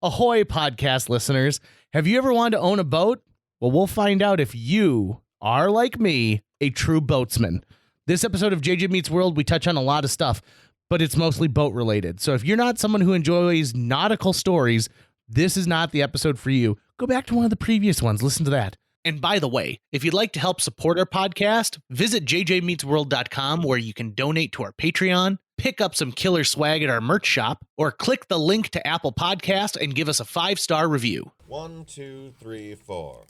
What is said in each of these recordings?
Ahoy, podcast listeners. Have you ever wanted to own a boat? Well, we'll find out if you are, like me, a true boatsman. This episode of JJ Meets World, we touch on a lot of stuff, but it's mostly boat related. So if you're not someone who enjoys nautical stories, this is not the episode for you. Go back to one of the previous ones. Listen to that. And by the way, if you'd like to help support our podcast, visit jjmeetsworld.com where you can donate to our Patreon, pick up some killer swag at our merch shop, or click the link to Apple Podcast and give us a 5-star review. 1, 2, 3, 4.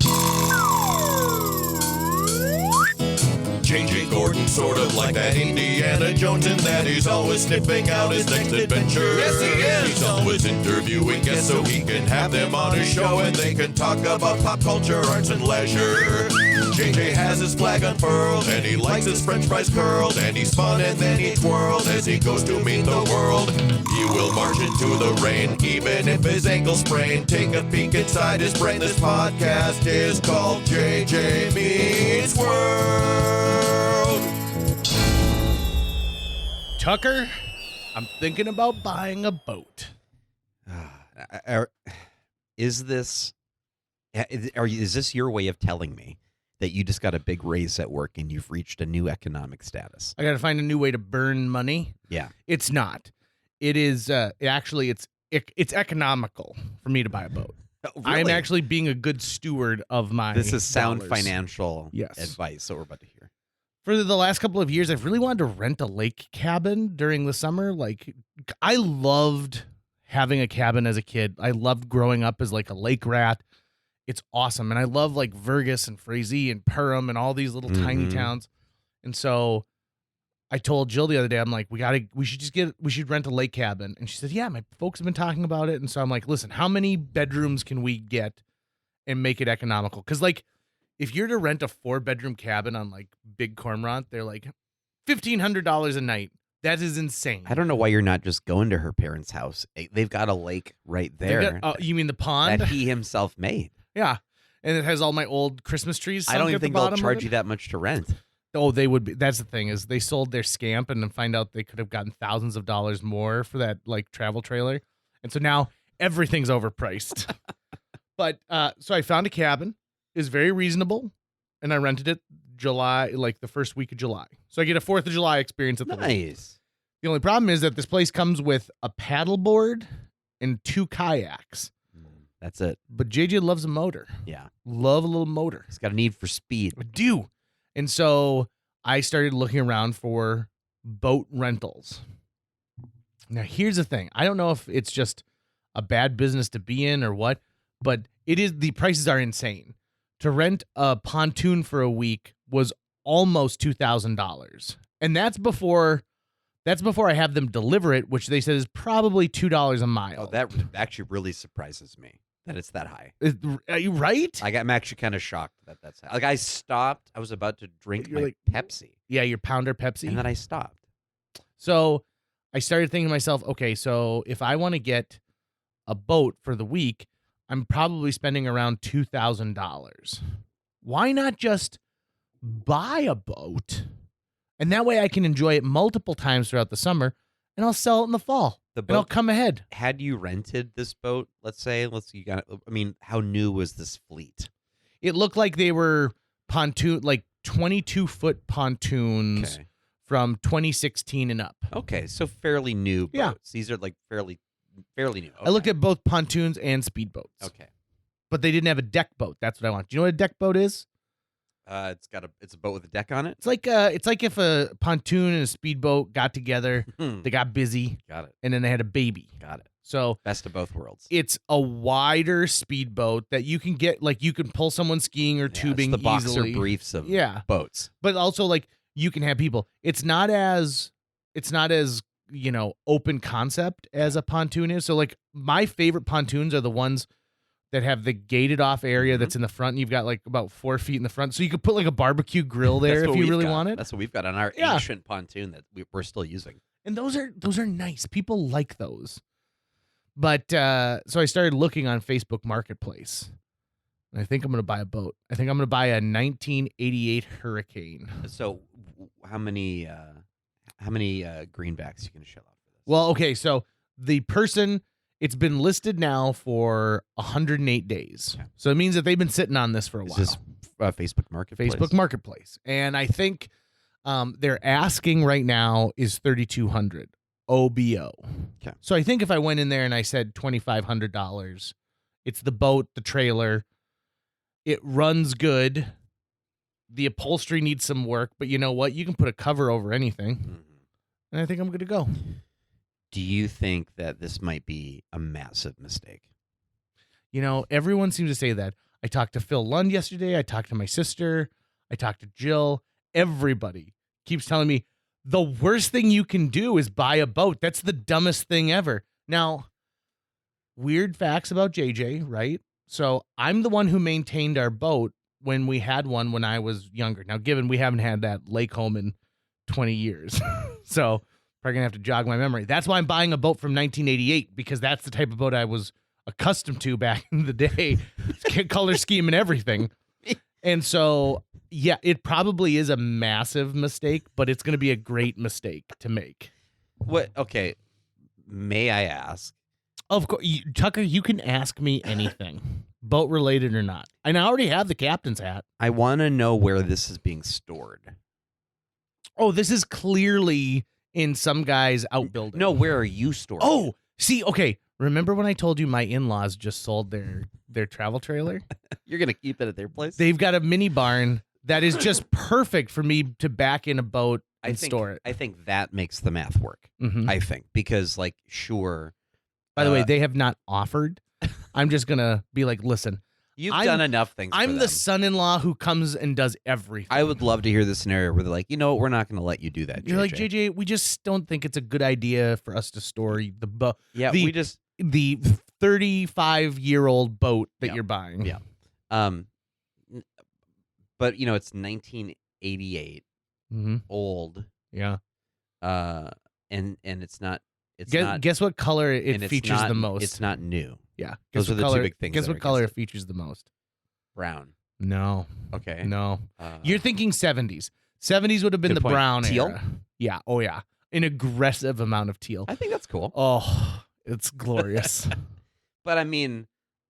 J.J. Gordon, sort of like that Indiana Jones, in that he's always sniffing out his next adventure. Yes, he is. He's always interviewing guests so he can have them on his show and they can talk about pop culture, arts, and leisure. J.J. has his flag unfurled and he likes his french fries curled, and he's fun and then he twirls as he goes to meet the world. He will march into the rain even if his ankle sprained. Take a peek inside his brain. This podcast is called J.J. Meets World. Tucker, I'm thinking about buying a boat. Is this your way of telling me that you just got a big raise at work and you've reached a new economic status? I got to find a new way to burn money. Yeah. It's not. It is actually it's economical for me to buy a boat. Oh, really? I'm actually being a good steward of my This is sound dollars. financial Yes. advice that we're about to hear. For the last couple of years, I've really wanted to rent a lake cabin during the summer. Like, I loved having a cabin as a kid. I loved growing up as like a lake rat. It's awesome. And I love like Vergas and Frazee and Perham and all these little tiny towns. And so I told Jill the other day, I'm like, we should rent a lake cabin. And she said, yeah, my folks have been talking about it. And so I'm like, listen, how many bedrooms can we get and make it economical? Because like, if you're to rent a 4-bedroom cabin on like Big Cormorant, they're like $1,500 a night. That is insane. I don't know why you're not just going to her parents' house. They've got a lake right there. You mean the pond? that he himself made. Yeah. And it has all my old Christmas trees. I don't even think they'll charge you that. that much to rent. Oh, they would be. That's the thing, is they sold their scamp and then find out they could have gotten thousands of dollars more for that like travel trailer. And so now everything's overpriced. But so I found a cabin. Is very reasonable, and I rented it July, like the first week of July. So I get a 4th of July experience at the lake. Nice. The only problem is that this place comes with a paddleboard and 2 kayaks. That's it. But JJ loves a motor. Yeah. Love a little motor. He's got a need for speed. I do. And so I started looking around for boat rentals. Now, here's the thing. I don't know if it's just a bad business to be in or what, but the prices are insane. To rent a pontoon for a week was almost $2,000. And that's before I have them deliver it, which they said is probably $2 a mile. Oh, that actually really surprises me that it's that high. Are you right? I'm actually kind of shocked that that's high. Like, I stopped. I was about to drink You're my like- Pepsi, Yeah, your pounder Pepsi. and then I stopped. So I started thinking to myself, okay, so if I want to get a boat for the week, I'm probably spending around $2,000. Why not just buy a boat? And that way I can enjoy it multiple times throughout the summer, and I'll sell it in the fall. The And I'll boat. come ahead. Had you rented this boat? How new was this fleet? It looked like they were 22-foot pontoons from 2016 and up. Okay, so fairly new boats. Yeah. These are like fairly new. I looked at both pontoons and speedboats. Okay. But they didn't have a deck boat. That's what I want. Do you know what a deck boat is? It's a boat with a deck on it. It's like if a pontoon and a speedboat got together, they got busy, Got it. and then they had a baby. Got it. So Best of both worlds. it's a wider speedboat that you can get, like you can pull someone skiing or tubing it's the boxer easily. briefs of Yeah. boats. But also like you can have people. It's not as open concept as a pontoon is. So like my favorite pontoons are the ones that have the gated off area that's in the front, and you've got like about 4 feet in the front, so you could put like a barbecue grill there That's if what you we've really got. want it. That's what we've got on our Yeah. ancient pontoon that we're still using. And those are nice. People like those. But so I started looking on Facebook Marketplace, and I think I'm going to buy a boat. I think I'm going to buy a 1988 Hurricane. So, how many greenbacks you can shell out for this? Well, okay, so the person It's been listed now for 108 days. Okay. So it means that they've been sitting on this for a Is while. this Facebook Marketplace? Facebook Marketplace. And I think they're asking right now is $3,200 OBO. Okay. So I think if I went in there and I said $2,500, it's the boat, the trailer, it runs good. The upholstery needs some work, but you know what? You can put a cover over anything. Mhm. And I think I'm good to go. Do you think that this might be a massive mistake? You know, everyone seems to say that. I talked to Phil Lund yesterday. I talked to my sister. I talked to Jill. Everybody keeps telling me the worst thing you can do is buy a boat. That's the dumbest thing ever. Now, weird facts about JJ, right? So I'm the one who maintained our boat when we had one when I was younger. Now, given we haven't had that lake home in 20 years. So probably going to have to jog my memory. That's why I'm buying a boat from 1988, because that's the type of boat I was accustomed to back in the day. Color scheme and everything. And so, yeah, it probably is a massive mistake, but it's going to be a great mistake to make. What? Okay. May I ask? Of course, Tucker, you can ask me anything, boat related or not. And I already have the captain's hat. I want to know where this is being stored. Oh, this is clearly in some guy's outbuilding. No, where are you storing? Oh, see, okay. Remember when I told you my in-laws just sold their travel trailer? You're going to keep it at their place? They've got a mini barn that is just perfect for me to back in a boat and store it. I think that makes the math work. Mhm. I think. Because, like, sure. By the way, they have not offered. I'm just going to be like, listen, You've I'm- done enough things for I'm them. the son-in-law who comes and does everything. I would love to hear the scenario where they're like, you know what, we're not going to let you do that, You're like, JJ, we just don't think it's a good idea for us to store the boat. Yeah, the- we just... The 35-year-old boat that Yeah. you're buying. Yeah. But, you know, it's 1988, Mm-hmm. old, Yeah. and it's not... It's not... Guess what color it and it's features not- the most? It's not new. Yeah. Those Guess are what the two color, big things Guess that are what color it against features the most? Brown. No. Okay. No. Uh, You're thinking 70s. 70s would have been Good the point. brown Teal? era. Yeah. Oh, yeah. An aggressive amount of teal. I think that's cool. Oh, it's glorious. But, I mean,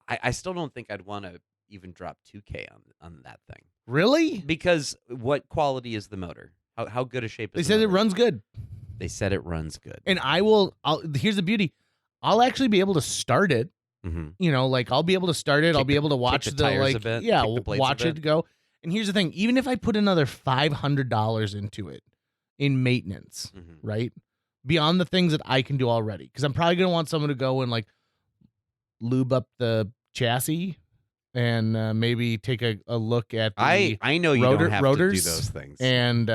I still don't think I'd want to even drop $2,000 on that thing. Really? Because what quality is the motor? How good a shape They is the said it motor? runs good. They said it runs good. And here's the beauty. I'll actually be able to start it. Mm-hmm. You know, like I'll be able to start it. I'll be able to watch the the tires like, a bit, yeah, kick the blades a watch bit. it go. And here's the thing: even if I put another $500 into it in maintenance, Mm-hmm. right, beyond the things that I can do already, because I'm probably gonna want someone to go and like lube up the chassis and maybe take a look at the I know you rotor- don't have rotors to do those things. and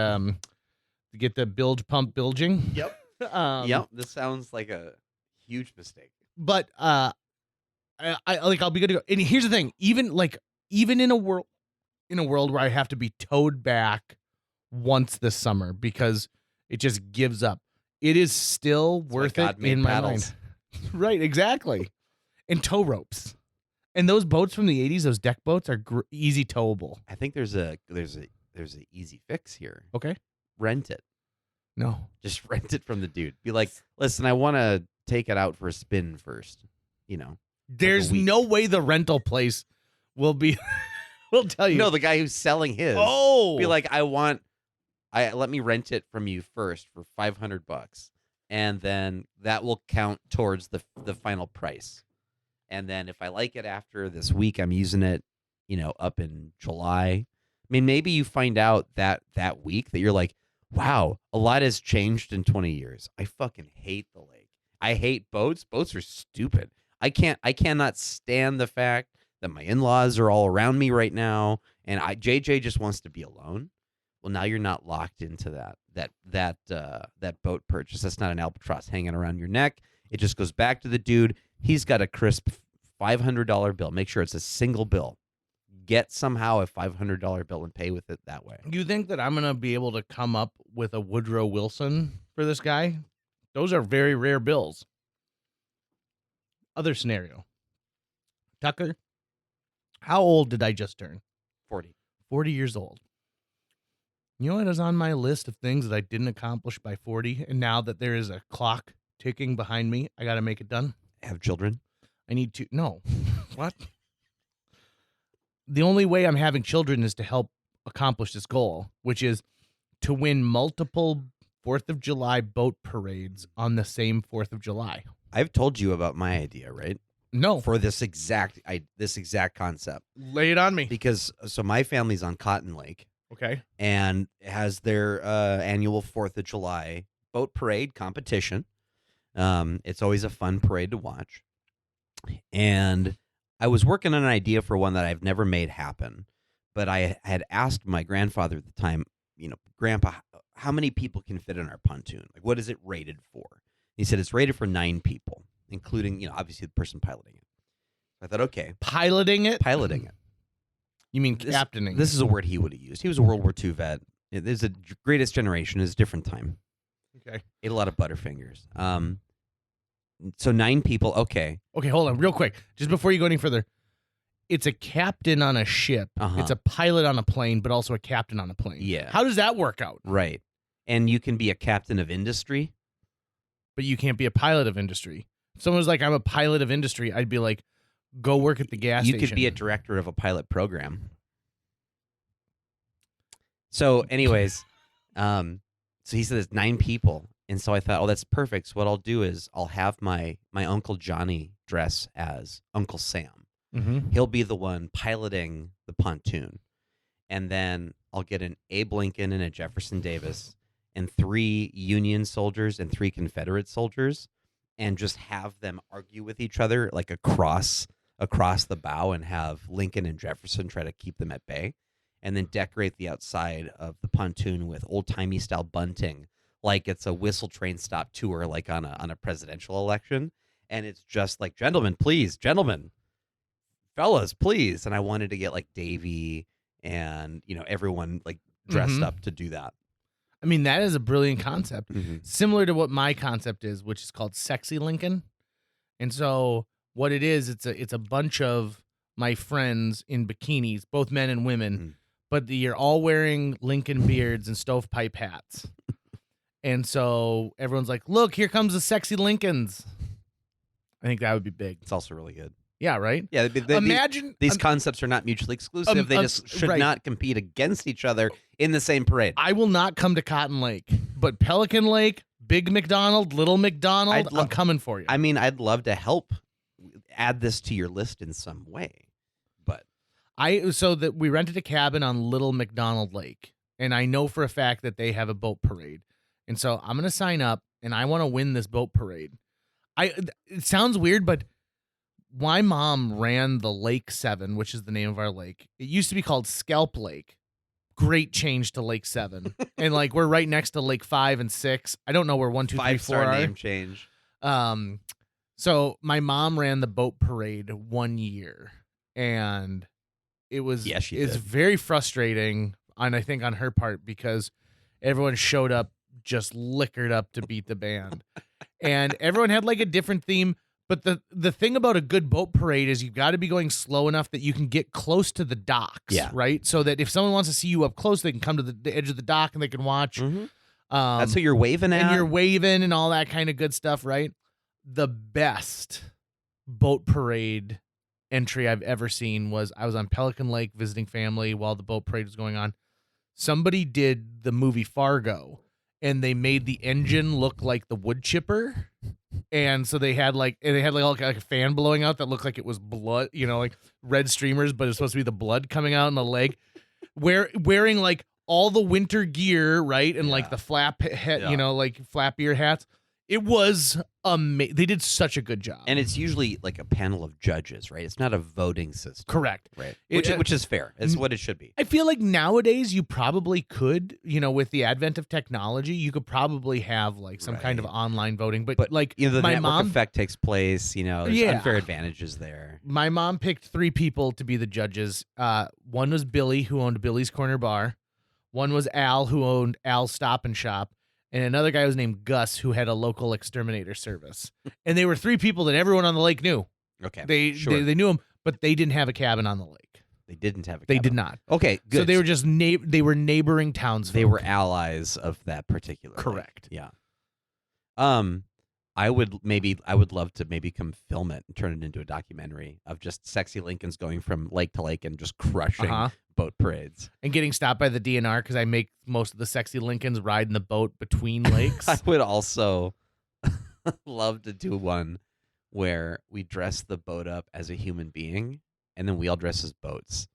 get the bilge pump bilging. Yep. Yep. This sounds like a huge mistake. But I like I'll be good to go. And here's the thing: even in a world where I have to be towed back once this summer because it just gives up, it is still That's why worth God it made in my paddles. mind. Right? Exactly. And tow ropes. And those boats from the 80s, those deck boats, are easy towable. I think there's a easy fix here. Okay. Rent it. No. Just rent it from the dude. Be like, listen, I want to take it out for a spin first. You know. There's week. no way the rental place will be. Will tell you. No, the guy who's selling his. Oh. Be like, let me rent it from you first for $500, and then that will count towards the final price. And then if I like it after this week, I'm using it, you know, up in July. I mean, maybe you find out that week that you're like, wow, a lot has changed in 20 years. I fucking hate the lake. I hate boats. Boats are stupid. I cannot stand the fact that my in-laws are all around me right now, and JJ just wants to be alone. Well, now you're not locked into that boat purchase. That's not an albatross hanging around your neck. It just goes back to the dude. He's got a crisp $500 bill. Make sure it's a single bill. Get somehow a $500 bill and pay with it that way. You think that I'm gonna be able to come up with a Woodrow Wilson for this guy? Those are very rare bills. Other scenario. Tucker, how old did I just turn? 40. 40 years old. You know what is on my list of things that I didn't accomplish by 40? And now that there is a clock ticking behind me, I got to make it done. Have children? I need to no. What? The only way I'm having children is to help accomplish this goal, which is to win multiple 4th of July boat parades on the same 4th of July. I've told you about my idea, right? No. For this exact concept. Lay it on me. Because so my family's on Cotton Lake Okay. and has their annual 4th of July boat parade competition. It's always a fun parade to watch. And I was working on an idea for one that I've never made happen, but I had asked my grandfather at the time, Grandpa, how many people can fit in our pontoon? Like, what is it rated for? He said it's rated for 9 people, including, obviously the person piloting it. I thought, okay. Piloting it? Piloting it. You mean captaining? This is a word he would have used. He was a World War II vet. There's a Greatest Generation. It's a different time. Okay. Ate a lot of Butterfingers. So 9 people. Okay. Okay, hold on real quick. Just before you go any further. It's a captain on a ship. Uh-huh. It's a pilot on a plane, but also a captain on a plane. Yeah. How does that work out? Right. And you can be a captain of industry. But you can't be a pilot of industry. If someone was like, I'm a pilot of industry, I'd be like, go work at the gas station. You could be a director of a pilot program. So anyways, so he said there's 9 people. And so I thought, oh, that's perfect. So what I'll do is I'll have my Uncle Johnny dress as Uncle Sam. Mm-hmm. He'll be the one piloting the pontoon. And then I'll get an Abe Lincoln and a Jefferson Davis and 3 Union soldiers and 3 Confederate soldiers and just have them argue with each other like across the bow and have Lincoln and Jefferson try to keep them at bay. And then decorate the outside of the pontoon with old-timey style bunting like it's a whistle train stop tour like on a presidential election. And it's just like, gentlemen, please, gentlemen, fellas, please. And I wanted to get like Davey and, everyone like dressed up to do that. I mean, that is a brilliant concept. Mm-hmm. Similar to what my concept is, which is called Sexy Lincoln. And so what it is, it's a bunch of my friends in bikinis, both men and women, Mm-hmm. but you're all wearing Lincoln beards and stovepipe hats. And so everyone's like, look, here comes the Sexy Lincolns. I think that would be big. It's also really good. Yeah, right? Yeah, Imagine these concepts are not mutually exclusive. They just should right. not compete against each other in the same parade. I will not come to Cotton Lake, but Pelican Lake, Big McDonald, Little McDonald, I'm coming for you. I mean, I'd love to help add this to your list in some way, but so that we rented a cabin on Little McDonald Lake, and I know for a fact that they have a boat parade, and so I'm gonna sign up, and I want to win this boat parade. It sounds weird, but my mom ran the Lake 7, which is the name of our lake. It used to be called Scalp Lake. Great change to Lake 7. And like we're right next to Lake 5 and 6. I don't know where 1, 2, 3, 4 5-star are. name change. So my mom ran the boat parade one year, and it was it's very frustrating on I think on her part because everyone showed up just liquored up to beat the band. And everyone had like a different theme. But the thing about a good boat parade is you've got to be going slow enough that you can get close to the docks, right? So that if someone wants to see you up close, they can come to the edge of the dock and they can watch. Mm-hmm. That's who you're waving at. And you're waving and all that kind of good stuff, right? The best boat parade entry I've ever seen was I was on Pelican Lake visiting family while the boat parade was going on. Somebody did the movie Fargo, and they made the engine look like the wood chipper. And so they had like a fan blowing out that looked like it was blood, like red streamers, but it's supposed to be the blood coming out in the leg. Wearing like all the winter gear, right? And like the flap head, like flap ear hats. It was amazing. They did such a good job. And it's usually like a panel of judges, right? It's not a voting system. Correct. Right. Which is fair. It's what it should be. I feel like nowadays you probably could, with the advent of technology, you could probably have like some kind of online voting. But like the my network mom effect takes place, there's unfair advantages there. My mom picked 3 people to be the judges. One was Billy, who owned Billy's Corner Bar. One was Al, who owned Al's Stop and Shop. And another guy was named Gus, who had a local exterminator service. And they were 3 people that everyone on the lake knew. Okay, they knew them, but they didn't have a cabin on the lake. They didn't have a cabin. They did not. Okay, good. So they were just they were neighboring towns. They were allies of that particular Correct. Lake. Yeah. I would love to maybe come film it and turn it into a documentary of just sexy Lincolns going from lake to lake and just crushing boat parades. And getting stopped by the DNR because I make most of the sexy Lincolns ride in the boat between lakes. I would also love to do one where we dress the boat up as a human being and then we all dress as boats.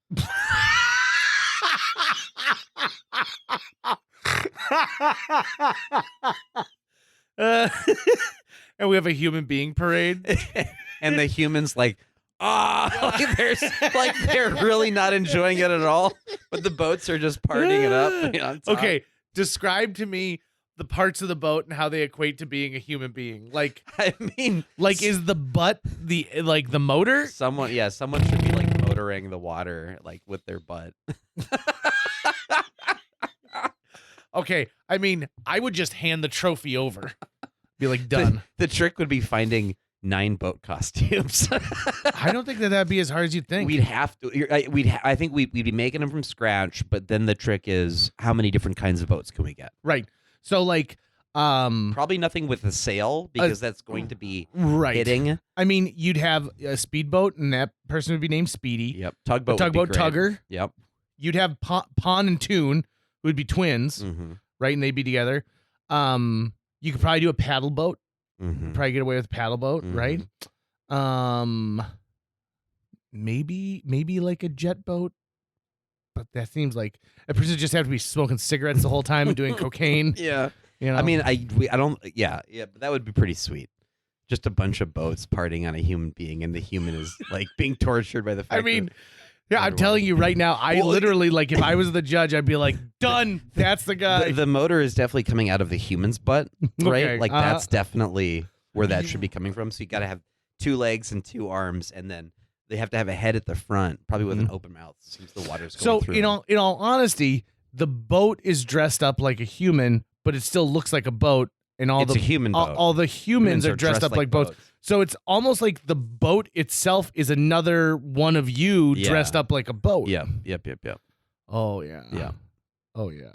And we have a human being parade. And the humans like they're really not enjoying it at all, but the boats are just partying it up. On top. Okay, describe to me the parts of the boat and how they equate to being a human being. Like, I mean, like is the butt the motor? Someone should be like motoring the water like with their butt. Okay, I mean, I would just hand the trophy over. Be like, done. The trick would be finding 9 boat costumes. I don't think that'd be as hard as you'd think. We'd have to. I think we'd be making them from scratch. But then the trick is, how many different kinds of boats can we get? Right. So like, probably nothing with a sail because that's going to be hitting. I mean, you'd have a speedboat, and that person would be named Speedy. Yep. Tugboat. Tugger. Yep. You'd have Pon and Toon, who would be twins, right? And they'd be together. You could probably do a paddle boat. Probably get away with a paddle boat, right? Maybe like a jet boat, but that seems like a person just have to be smoking cigarettes the whole time and doing cocaine. Yeah, you know. I mean, I don't. Yeah, but that would be pretty sweet. Just a bunch of boats partying on a human being, and the human is like being tortured by the fact. I mean. Yeah, I'm telling you right now, literally, like, if I was the judge, I'd be like, done. That's the guy. The motor is definitely coming out of the human's butt, right? Okay, Like, that's definitely where that should be coming from. So you got to have 2 legs and 2 arms, and then they have to have a head at the front, probably with an open mouth, since the water's going through. So, in all honesty, the boat is dressed up like a human, but it still looks like a boat. And It's a human boat. All the humans are dressed up like boats. So it's almost like the boat itself is another one of you dressed up like a boat. Yep. Oh, yeah. Yeah. Oh, yeah.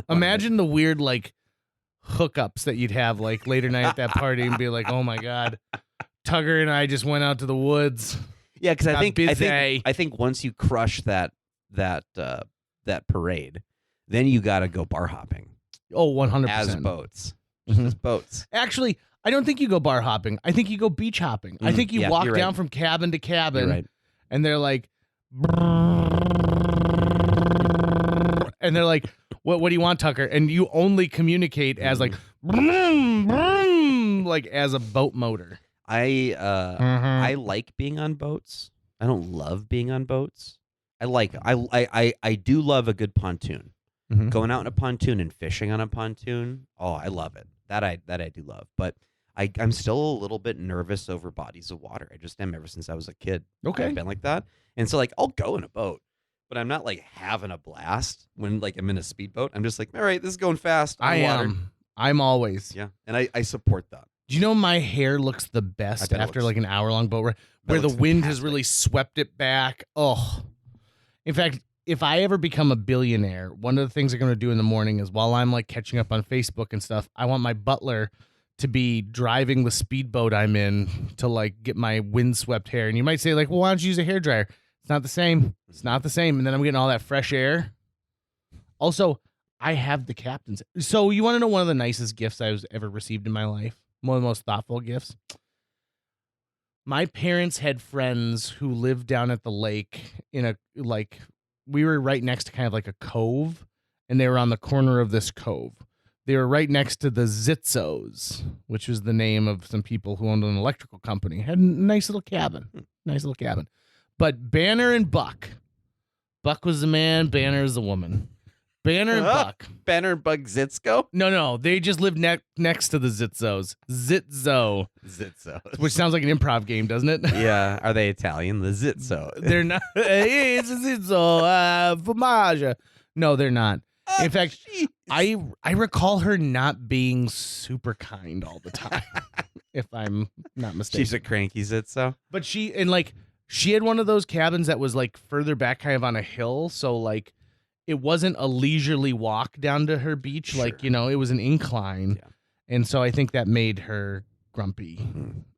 Imagine the weird, like, hookups that you'd have, like, later night at that party and be like, oh, my God. Tugger and I just went out to the woods. Yeah, because busy. I think once you crush that parade, then you got to go bar hopping. Oh, 100%. As boats. Just as boats. Actually, I don't think you go bar hopping. I think you go beach hopping. I think you walk down from cabin to cabin, and they're like, and they're like, what do you want, Tucker? And you only communicate as like, like as a boat motor. I like being on boats. I don't love being on boats. I do love a good pontoon. Going out in a pontoon and fishing on a pontoon. Oh, I love it. That I do love. But I'm still a little bit nervous over bodies of water. I just am ever since I was a kid. Okay. I've been like that. And so like I'll go in a boat, but I'm not like having a blast when like I'm in a speedboat. I'm just like, all right, this is going fast. I am. I'm always. Yeah. And I support that. Do you know my hair looks the best after like an hour-long boat ride where the wind has really swept it back? Oh. In fact, if I ever become a billionaire, one of the things I'm going to do in the morning is while I'm like catching up on Facebook and stuff, I want my butler to be driving the speedboat I'm in to like get my windswept hair. And you might say like, well, why don't you use a hairdryer? It's not the same. It's not the same. And then I'm getting all that fresh air. Also, I have the captain's. So you want to know one of the nicest gifts I was ever received in my life? One of the most thoughtful gifts? My parents had friends who lived down at the lake in a like, we were right next to kind of like a cove, and they were on the corner of this cove. They were right next to the Zitzos, which was the name of some people who owned an electrical company. Had a nice little cabin. But Banner and Buck. Buck was the man, Banner is the woman. Banner and Buck. Banner and Buck Zitzko? No. They just lived next to the Zitzos. Zitzos. Which sounds like an improv game, doesn't it? Yeah. Are they Italian? The Zitzo. They're not. Hey, it's a Zitzo. Fromage. No, they're not. In fact, I recall her not being super kind all the time, if I'm not mistaken. She's a cranky Zitzo. But she had one of those cabins that was like further back kind of on a hill. So like it wasn't a leisurely walk down to her beach. Sure. Like, it was an incline. Yeah. And so I think that made her grumpy.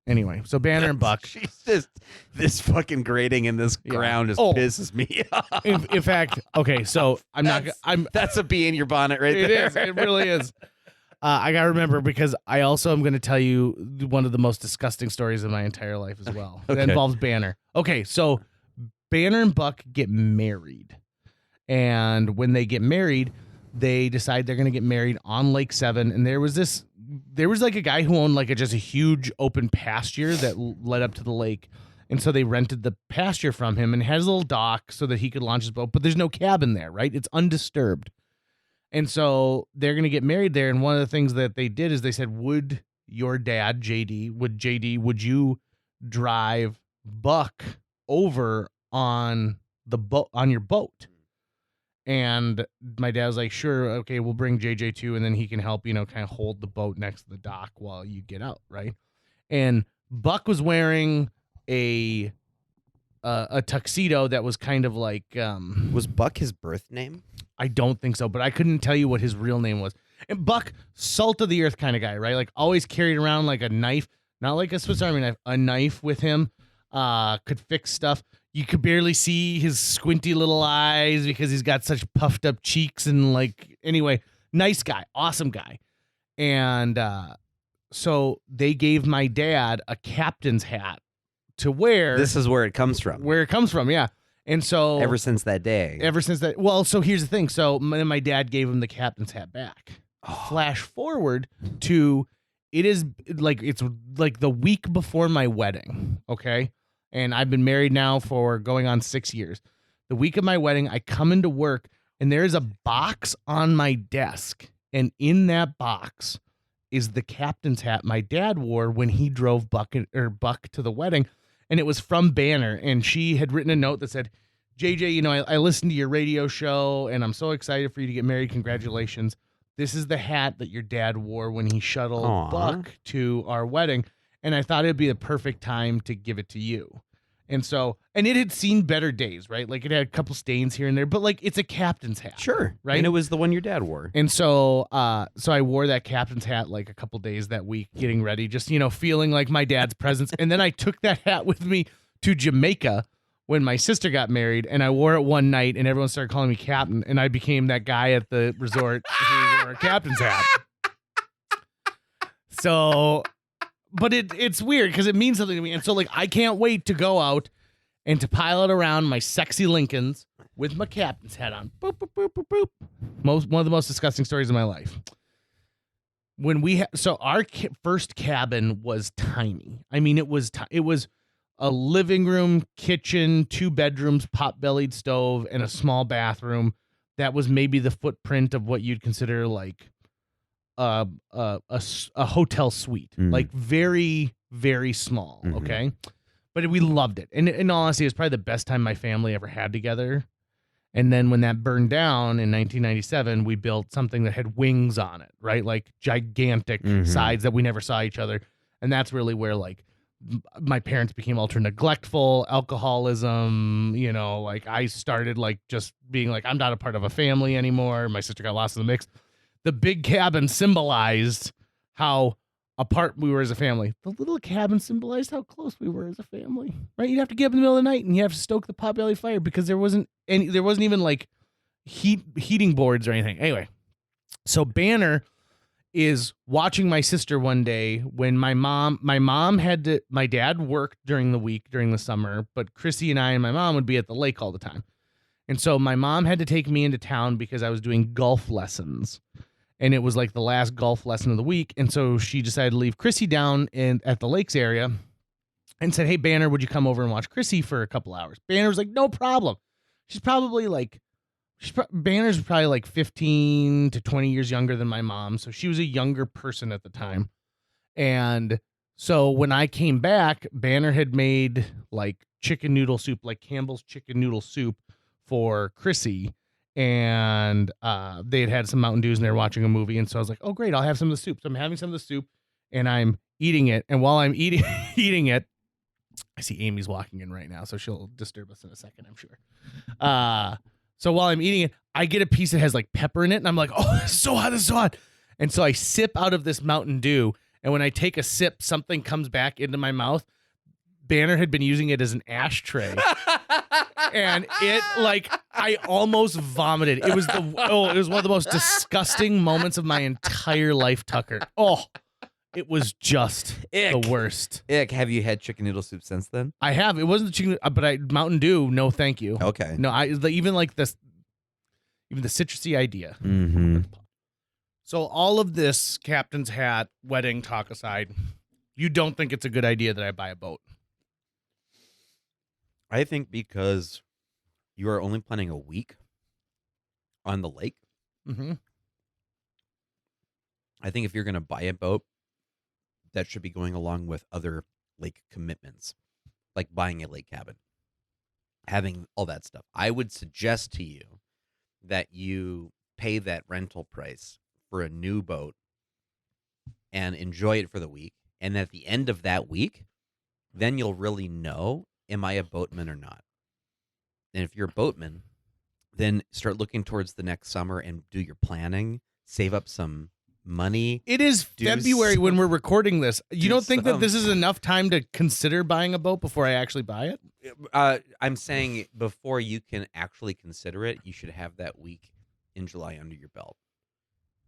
Anyway, so Banner and Buck. She's just this fucking grating in this ground just pisses me off. In fact, okay, so That's a bee in your bonnet right It there. is. It really is. I gotta remember because I also am going to tell you one of the most disgusting stories of my entire life as well. Okay. That involves Banner. Okay, so Banner and Buck get married, and when they get married, they decide they're going to get married on Lake Seven. And there was like a guy who owned like just a huge open pasture that led up to the lake. And so they rented the pasture from him and has a little dock so that he could launch his boat. But there's no cabin there, right? It's undisturbed. And so they're going to get married there. And one of the things that they did is they said, would your dad, would you drive Buck over on the boat, on your boat? And my dad was like, sure, okay, we'll bring JJ too, and then he can help, kind of hold the boat next to the dock while you get out, right? And Buck was wearing a tuxedo that was kind of like Was Buck his birth name? I don't think so, but I couldn't tell you what his real name was. And Buck, salt of the earth kind of guy, right? Like always carried around like a knife, not like a Swiss Army knife, a knife with him, could fix stuff. You could barely see his squinty little eyes because he's got such puffed up cheeks and anyway, nice guy, awesome guy. And so they gave my dad a captain's hat to wear. This is where it comes from. Where it comes from, yeah. And so Ever since that day. Well, so here's the thing. So my dad gave him the captain's hat back. Flash forward to it's like the week before my wedding, okay? And I've been married now for going on 6 years. The week of my wedding, I come into work and there's a box on my desk. And in that box is the captain's hat my dad wore when he drove Buck to the wedding. And it was from Banner. And she had written a note that said, JJ, I listened to your radio show and I'm so excited for you to get married. Congratulations. This is the hat that your dad wore when he shuttled Aww. Buck to our wedding. And I thought it'd be the perfect time to give it to you. And it had seen better days, right? Like it had a couple stains here and there, but it's a captain's hat. Sure. Right. And it was the one your dad wore. And so I wore that captain's hat like a couple days that week getting ready, just, feeling like my dad's presence. And then I took that hat with me to Jamaica when my sister got married, and I wore it one night and everyone started calling me captain, and I became that guy at the resort who wore a captain's hat. So, but it's weird because it means something to me. And so I can't wait to go out and to pilot around my sexy Lincolns with my captain's hat on. Boop, boop, boop, boop, boop. One of the most disgusting stories of my life. When our first cabin was tiny. I mean, it was a living room, kitchen, 2 bedrooms, pot-bellied stove, and a small bathroom. That was maybe the footprint of what you'd consider a hotel suite, very, very small. Mm-hmm. Okay. But we loved it. And in all honesty, it was probably the best time my family ever had together. And then when that burned down in 1997, we built something that had wings on it, right? Like gigantic sides that we never saw each other. And that's really where my parents became ultra neglectful, alcoholism, I started just being I'm not a part of a family anymore. My sister got lost in the mix. The big cabin symbolized how apart we were as a family. The little cabin symbolized how close we were as a family, right? You'd have to get up in the middle of the night and you have to stoke the potbelly fire because there wasn't even heating boards or anything. Anyway, so is watching my sister one day when my dad worked during the week, during the summer, but Chrissy and I and my mom would be at the lake all the time. And so my mom had to take me into town because I was doing golf lessons. And it was the last golf lesson of the week. And so she decided to leave Chrissy down at the lakes area and said, hey, Banner, would you come over and watch Chrissy for a couple hours? Banner was like, no problem. She's probably Banner's probably 15 to 20 years younger than my mom. So she was a younger person at the time. And so when I came back, Banner had made chicken noodle soup, Campbell's chicken noodle soup for Chrissy. And they had some Mountain Dews and they were watching a movie. And so I was like, oh, great, I'll have some of the soup. So I'm having some of the soup and I'm eating it. And while I'm eating it, I see Amy's walking in right now, so she'll disturb us in a second, I'm sure. So while I'm eating it, I get a piece that has pepper in it, and I'm like, oh, this is so hot, this is so hot. And so I sip out of this Mountain Dew, and when I take a sip, something comes back into my mouth. Banner had been using it as an ashtray. And it, like, I almost vomited. It was one of the most disgusting moments of my entire life, Tucker. Oh, it was just the worst. Ick. Have you had chicken noodle soup since then? I have. It wasn't chicken, but Mountain Dew. No, thank you. Okay. No, even the citrusy idea. Mm-hmm. So all of this captain's hat wedding talk aside, you don't think it's a good idea that I buy a boat? I think because you are only planning a week on the lake. Mm-hmm. I think if you're going to buy a boat, that should be going along with other lake commitments, like buying a lake cabin, having all that stuff. I would suggest to you that you pay that rental price for a new boat and enjoy it for the week. And at the end of that week, then you'll really know, am I a boatman or not? And if you're a boatman, then start looking towards the next summer and do your planning, save up some money. It is February when we're recording this. You don't think that this is enough time to consider buying a boat before I actually buy it? I'm saying before you can actually consider it, you should have that week in July under your belt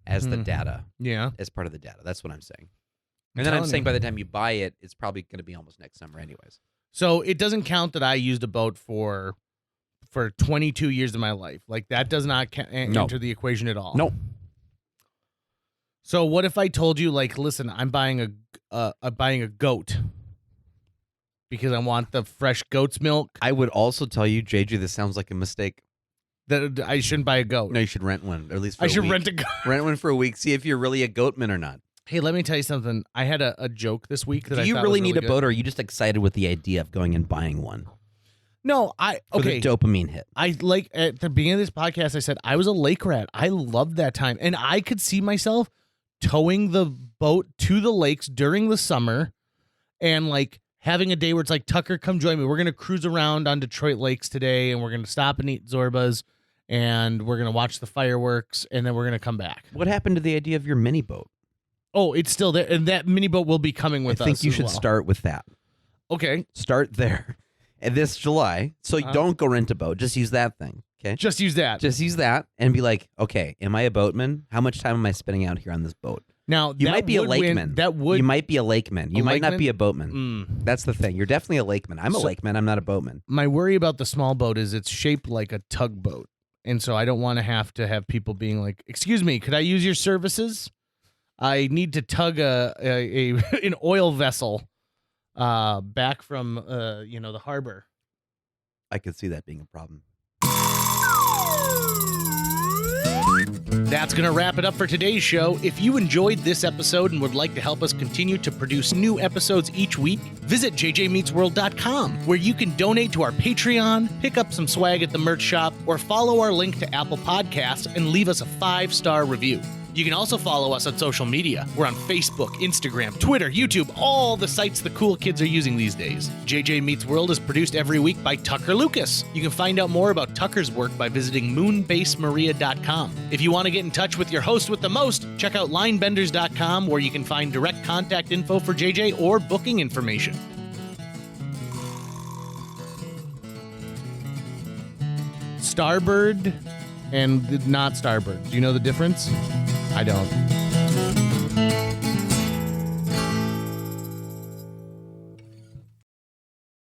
as the data. Yeah. As part of the data. That's what I'm saying. And then I'm saying by the time you buy it, it's probably going to be almost next summer anyways. So it doesn't count that I used a boat for 22 years of my life. Like, that does not enter the equation at all. Nope. So what if I told you, like, listen, I'm buying a goat because I want the fresh goat's milk? I would also tell you, JJ, this sounds like a mistake. That I shouldn't buy a goat. No, you should rent one, or at least for I a should week. rent a goat. Rent one for a week. See if you're really a goatman or not. Hey, let me tell you something. I had a joke this week that Do I you thought really was need a good. boat, or are you just excited with the idea of going and buying one? No, For the dopamine hit. I like at the beginning of this podcast, I said I was a lake rat. I loved that time. And I could see myself towing the boat to the lakes during the summer and like having a day where it's like, Tucker, come join me. We're going to cruise around on Detroit lakes today and we're going to stop and eat Zorbas and we're going to watch the fireworks and then we're going to come back. What happened to the idea of your mini boat? Oh, it's still there. And that mini boat will be coming with us. I think you as should well. start with that. Okay. Start there. And this July. So don't go rent a boat. Just use that thing. Okay. Just use that. Just use that and be like, okay, am I a boatman? How much time am I spending out here on this boat? Now, You might be a lakeman. You might be a lakeman. You might not lakeman? be a boatman. That's the thing. You're definitely a lakeman. I'm a lakeman. I'm not a boatman. My worry about the small boat is it's shaped like a tugboat. And so I don't want to have people being like, excuse me, could I use your services? I need to tug an oil vessel back from the harbor. I could see that being a problem. That's going to wrap it up for today's show. If you enjoyed this episode and would like to help us continue to produce new episodes each week, visit jjmeetsworld.com, where you can donate to our Patreon, pick up some swag at the merch shop, or follow our link to Apple Podcasts and leave us a 5-star review. You can also follow us on social media. We're on Facebook, Instagram, Twitter, YouTube, all the sites the cool kids are using these days. JJ Meets World is produced every week by Tucker Lucas. You can find out more about Tucker's work by visiting moonbasemaria.com. If you want to get in touch with your host with the most, check out linebenders.com, where you can find direct contact info for JJ or booking information. Starboard and not starboard. Do you know the difference? I don't.